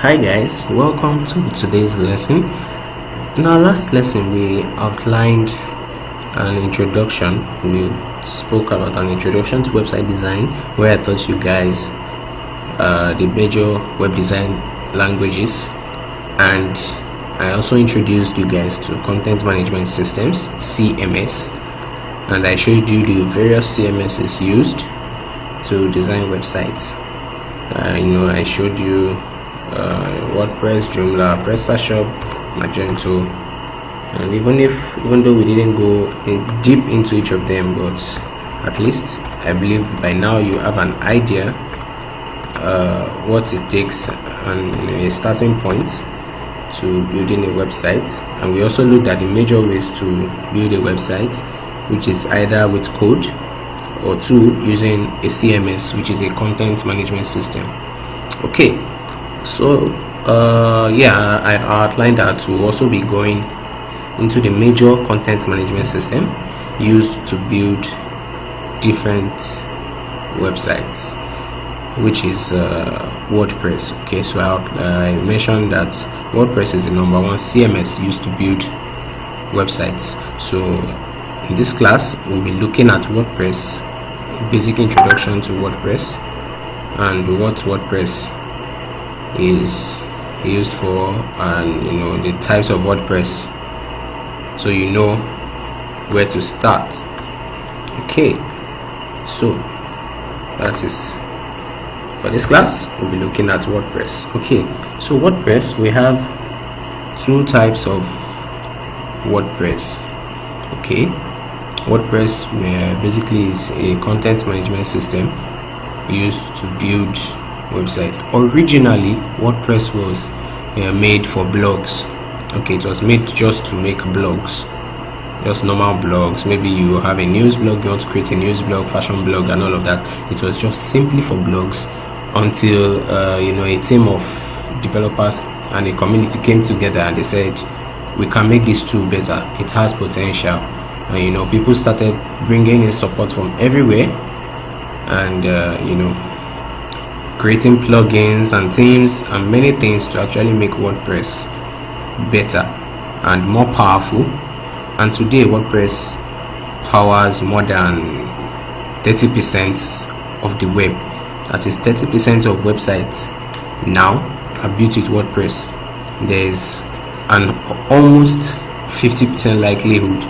Hi guys, welcome to today's lesson. In our last lesson we outlined an introduction. We spoke about an introduction to website design, where I taught you guys the major web design languages, and I also introduced you guys to content management systems, CMS, and I showed you the various CMSs used to design websites. I showed you WordPress, Joomla, PrestaShop, Magento, and even though we didn't go deep into each of them, but at least I believe by now you have an idea what it takes and a starting point to building a website. And we also looked at the major ways to build a website, which is either with code or using a CMS, which is a content management system. Okay, so I outlined that we'll also be going into the major content management system used to build different websites, which is WordPress. Okay, so I mentioned that WordPress is the number one CMS used to build websites. So in this class we'll be looking at WordPress, basic introduction to WordPress, and what WordPress is used for, and the types of WordPress, so you know where to start. Okay, so that is for this class. We'll be looking at WordPress. Okay, so WordPress, we have two types of WordPress. Okay, WordPress basically is a content management system used to build websites. Originally WordPress was made for blogs. Okay, it was made just to make blogs, just normal blogs. Maybe you have a news blog, you want to create a news blog, fashion blog, and all of that. It was just simply for blogs until a team of developers and a community came together and they said, we can make this tool better, it has potential. And people started bringing in support from everywhere, and creating plugins and themes and many things to actually make WordPress better and more powerful. And today WordPress powers more than 30% of the web. That is 30% of websites now are built with WordPress. There is an almost 50% likelihood,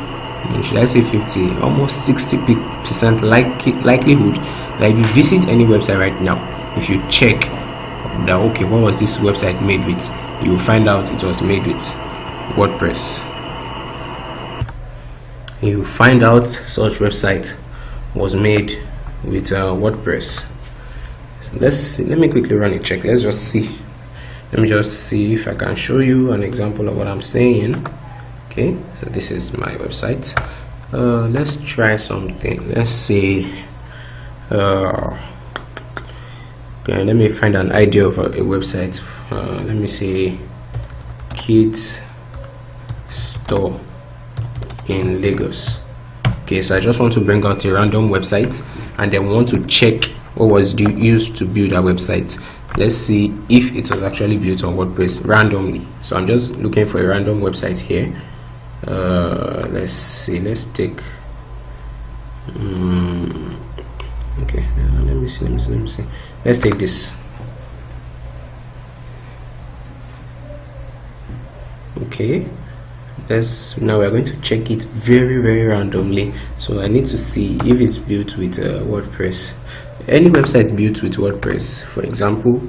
should I say 50, almost 60% likelihood that if you visit any website right now, if you check that, okay, what was this website made with, you will find out it was made with WordPress. You find out such website was made with WordPress. Let me quickly run a check. Let me just see if I can show you an example of what I'm saying. Okay, so this is my website. Let's try something. Let's see. Okay, let me find an idea of a website. Let me say kids store in Lagos. Okay, so I just want to bring out a random website and then want to check what was used to build a website. Let's see if it was actually built on WordPress randomly. So I'm just looking for a random website here. Let's see, let's take okay, let me see, let's take this. Okay, now we're going to check it very randomly. So I need to see if it's built with WordPress. Any website built with WordPress, for example,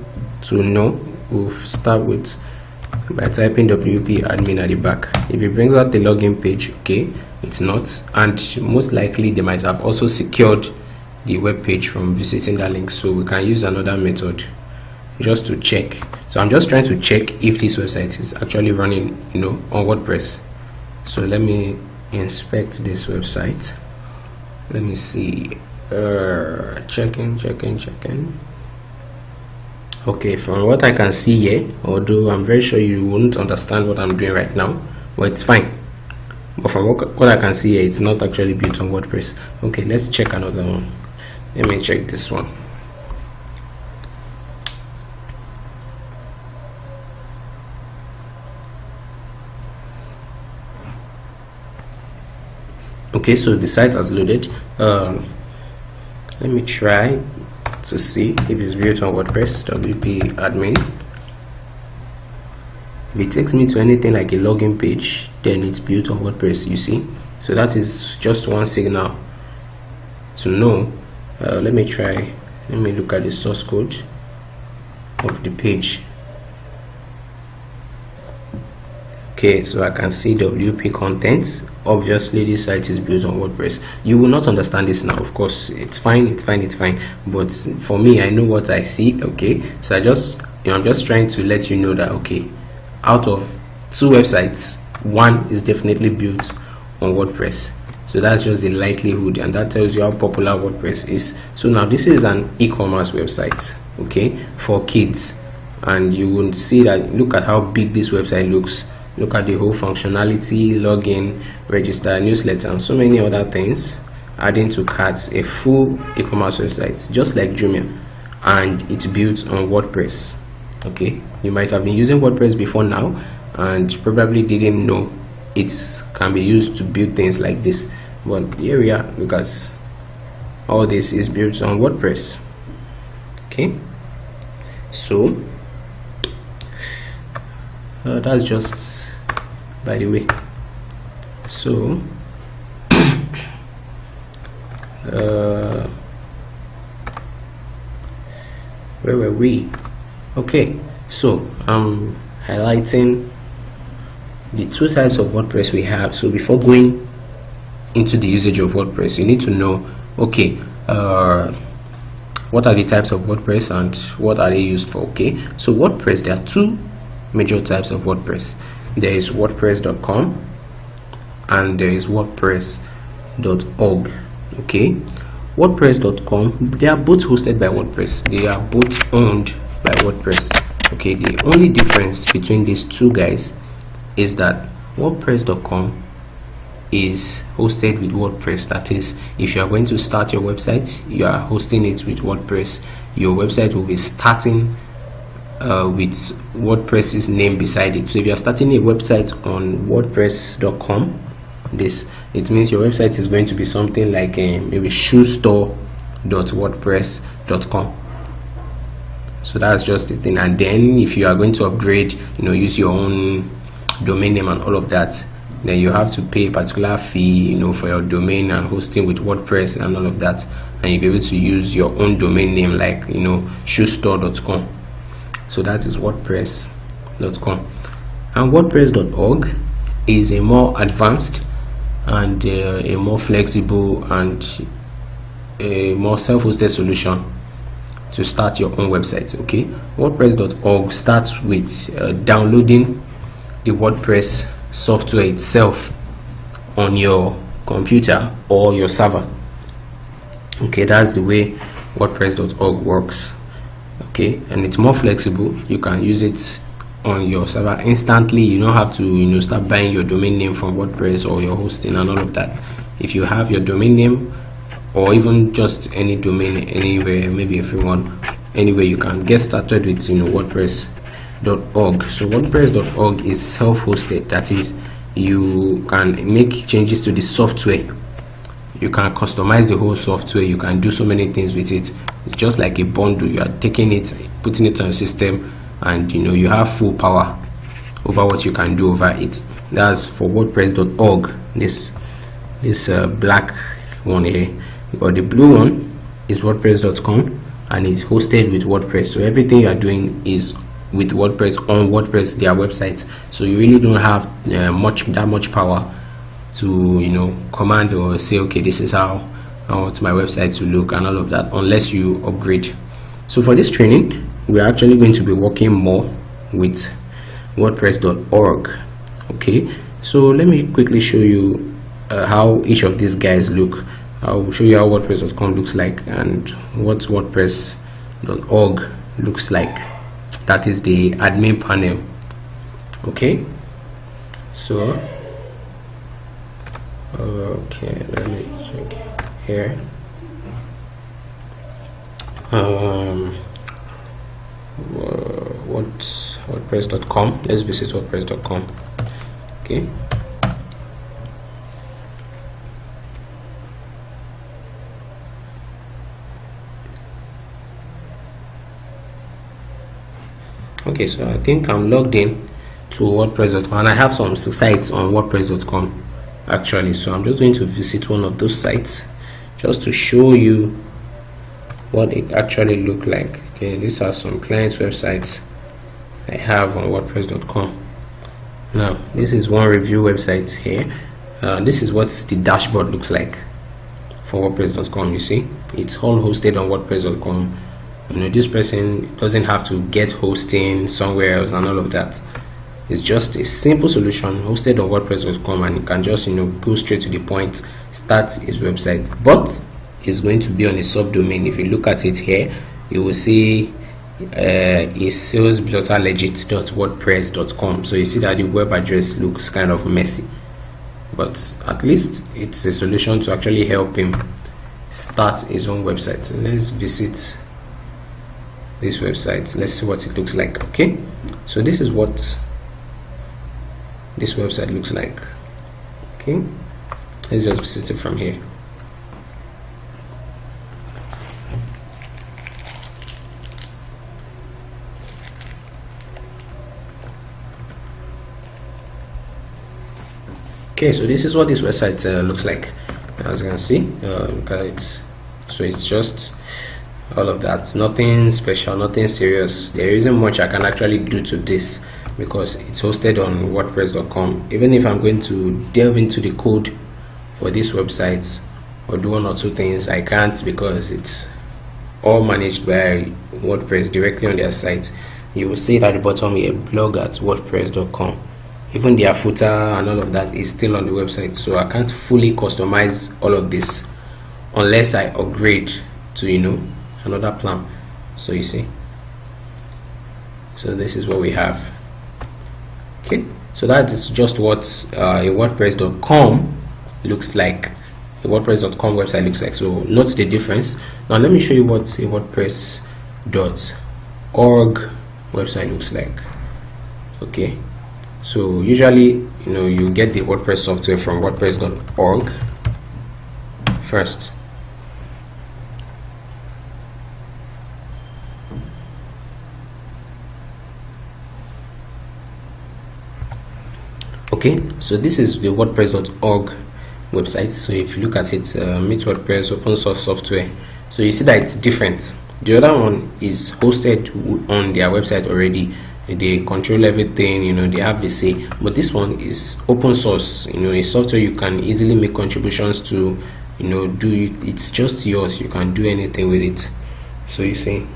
to know, we'll start with by typing WP admin at the back. If it brings out the login page, okay, it's not, and most likely they might have also secured the web page from visiting that link. So we can use another method just to check. So I'm just trying to check if this website is actually running on WordPress. So let me inspect this website. Let me see. Checking. Okay, from what I can see here, although I'm very sure you won't understand what I'm doing right now, but it's fine. But from what I can see here, it's not actually built on WordPress. Okay, let's check another one. Let me check this one. Okay, so the site has loaded. Let me try to see if it's built on WordPress. WP admin. If it takes me to anything like a login page, then it's built on WordPress, you see. So that is just one signal to know. Let me look at the source code of the page. Okay, so I can see WP contents. Obviously this site is built on WordPress. You will not understand this now, of course. It's fine, but for me, I know what I see. Okay, so I'm just trying to let you know that, okay, out of 2 websites, one is definitely built on WordPress. So that's just the likelihood, and that tells you how popular WordPress is. So now this is an e-commerce website, okay, for kids, and you will see that. Look at how big this website looks. Look at the whole functionality, login, register, newsletter, and so many other things. Adding to carts, a full e-commerce website, just like Jumia, and it's built on WordPress. Okay, you might have been using WordPress before now and probably didn't know it can be used to build things like this, but here we are. Look at all this is built on WordPress. Okay, so that's just by the way. So where were we? Okay, so I'm highlighting the 2 types of WordPress we have. So before going into the usage of WordPress, you need to know, okay, what are the types of WordPress and what are they used for? Okay, so WordPress, there are 2 major types of WordPress. There is WordPress.com and there is WordPress.org. Okay, WordPress.com, they are both hosted by WordPress. They are both owned by WordPress. Okay, the only difference between these 2 guys is that WordPress.com is hosted with WordPress. That is, if you are going to start your website, you are hosting it with WordPress. Your website will be starting with WordPress's name beside it. So if you are starting a website on WordPress.com, it means your website is going to be something like maybe shoestore.wordpress.com. So that's just the thing. And then if you are going to upgrade, use your own domain name and all of that, then you have to pay a particular fee, for your domain and hosting with WordPress and all of that, and you'll be able to use your own domain name like shoestore.com. So that is WordPress.com. And WordPress.org is a more advanced and a more flexible and a more self-hosted solution to start your own website. Okay, WordPress.org starts with downloading the WordPress software itself on your computer or your server. Okay, that's the way WordPress.org works. Okay, and it's more flexible. You can use it on your server instantly. You don't have to start buying your domain name from WordPress or your hosting and all of that. If you have your domain name, or even just any domain anywhere, maybe if you want, anyway, you can get started with WordPress.org. So WordPress.org is self-hosted. That is, you can make changes to the software. You can customize the whole software. You can do so many things with it. It's just like a bundle. You are taking it, putting it on a system, and you have full power over what you can do over it. That's for WordPress.org. This black one here. But the blue one is WordPress.com, and it's hosted with WordPress. So everything you are doing is with WordPress on WordPress, their website. So you really don't have that much power to command or say, okay, this is how I want my website to look and all of that, unless you upgrade. So for this training, we are actually going to be working more with WordPress.org. Okay, so let me quickly show you how each of these guys look. I'll show you how WordPress.com looks like and what WordPress.org looks like. That is the admin panel. Okay, so okay, let me check here. WordPress.com. Let's visit WordPress.com. Okay. Okay, so I think I'm logged in to WordPress.com, and I have some sites on WordPress.com actually, so I'm just going to visit one of those sites just to show you what it actually look like. Okay, these are some clients websites I have on WordPress.com. Now this is one review website here. This is what the dashboard looks like for WordPress.com. You see, it's all hosted on WordPress.com. You know, this person doesn't have to get hosting somewhere else and all of that. It's just a simple solution hosted on WordPress.com, and you can just, you know, go straight to the point, start his website. But it's going to be on a subdomain. If you look at it here, you will see is sales.legit.wordpress.com. so you see that the web address looks kind of messy, but at least it's a solution to actually help him start his own website. So let's visit this website. Let's see what it looks like. Okay, so this is what this website looks like. Okay, let's just visit it from here. Okay, so this is what this website looks like. As you can see, look at it. So it's just all of that, nothing special, nothing serious. There isn't much I can actually do to this because it's hosted on WordPress.com. Even if I'm going to delve into the code for this website or do one or two things, I can't, because it's all managed by WordPress directly on their site. You will see it at the bottom here, blog at WordPress.com. Even their footer and all of that is still on the website, so I can't fully customize all of this unless I upgrade to, you know, another plan. So you see, so this is what we have. Okay, so that is just what a WordPress.com looks like. A WordPress.com website looks like. So note the difference. Now let me show you what a WordPress.org website looks like. Okay, so usually, you know, you get the WordPress software from WordPress.org first. Okay, so this is the WordPress.org website. So if you look at it, Meet WordPress open source software. So you see that it's different. The other one is hosted on their website already. They control everything, you know, they have the say. But this one is open source, you know, a software you can easily make contributions to, you know, it's just yours. You can do anything with it. So you see,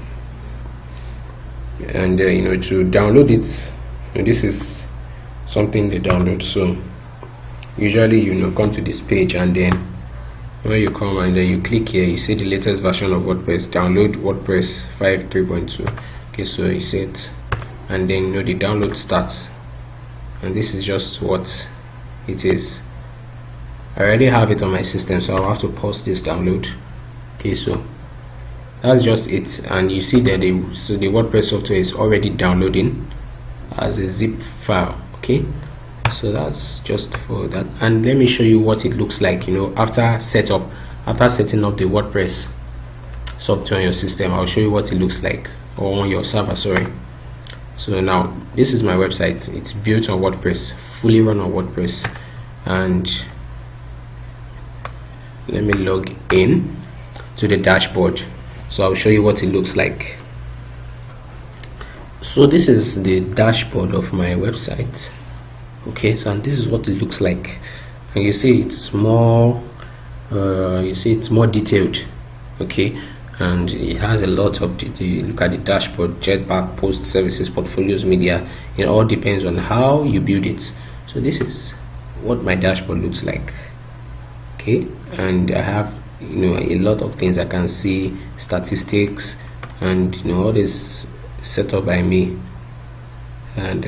and you know, to download it, and this is something they download. So usually, you know, come to this page, and then when you come and then you click here, you see the latest version of WordPress, download WordPress 5.3.2. okay, so you see it, and then, you know, the download starts, and this is just what it is. I already have it on my system, so I'll have to pause this download. Okay, so that's just it, and you see that the WordPress software is already downloading as a zip file. Okay, so that's just for that, and let me show you what it looks like, you know, after setting up the WordPress software on your system. I'll show you what it looks like, or on your server, sorry. So now this is my website. It's built on WordPress, fully run on WordPress, and let me log in to the dashboard. So I'll show you what it looks like. So this is the dashboard of my website. Okay, so and this is what it looks like, and you see it's more detailed. Okay, and it has a lot of look at the dashboard, Jetpack, post services, portfolios, media. It all depends on how you build it. So this is what my dashboard looks like. Okay, and I have, you know, a lot of things I can see, statistics, and, you know, all this set up by me. And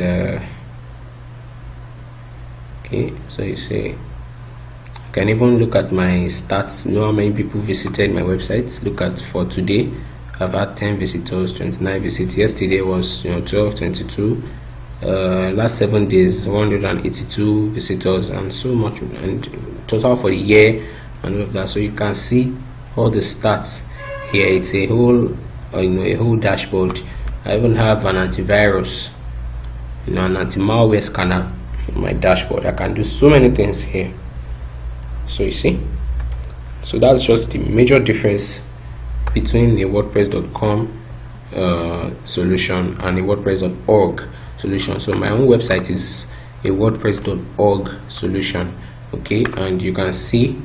okay, so you see, I can even look at my stats, know how many people visited my website. Look at for today, I've had 10 visitors, 29 visits. Yesterday was, you know, 12, 22. Last 7 days, 182 visitors, and so much, and total for the year and all of that. So you can see all the stats here. It's a whole, you know, a whole dashboard I even have an antivirus, an anti-malware scanner in my dashboard. I can do so many things here. So you see, so that's just the major difference between the WordPress.com solution and a WordPress.org solution. So my own website is a WordPress.org solution. Okay, and you can see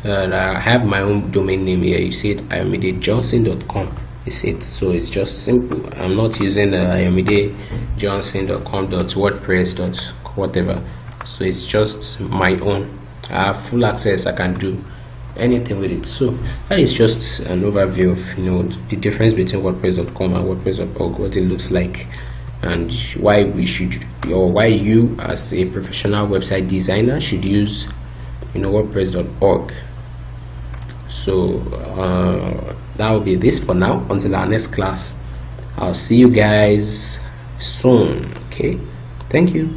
that I have my own domain name here. You see it, iomidejohnson.com. You see it, so it's just simple. I'm not using iomidejohnson.com.wordpress. whatever. So it's just my own. I have full access. I can do anything with it. So that is just an overview of the difference between WordPress.com and WordPress.org, what it looks like, and why we should, or why you as a professional website designer should use WordPress.org. So that will be this for now. Until our next class, I'll see you guys soon. Okay, thank you.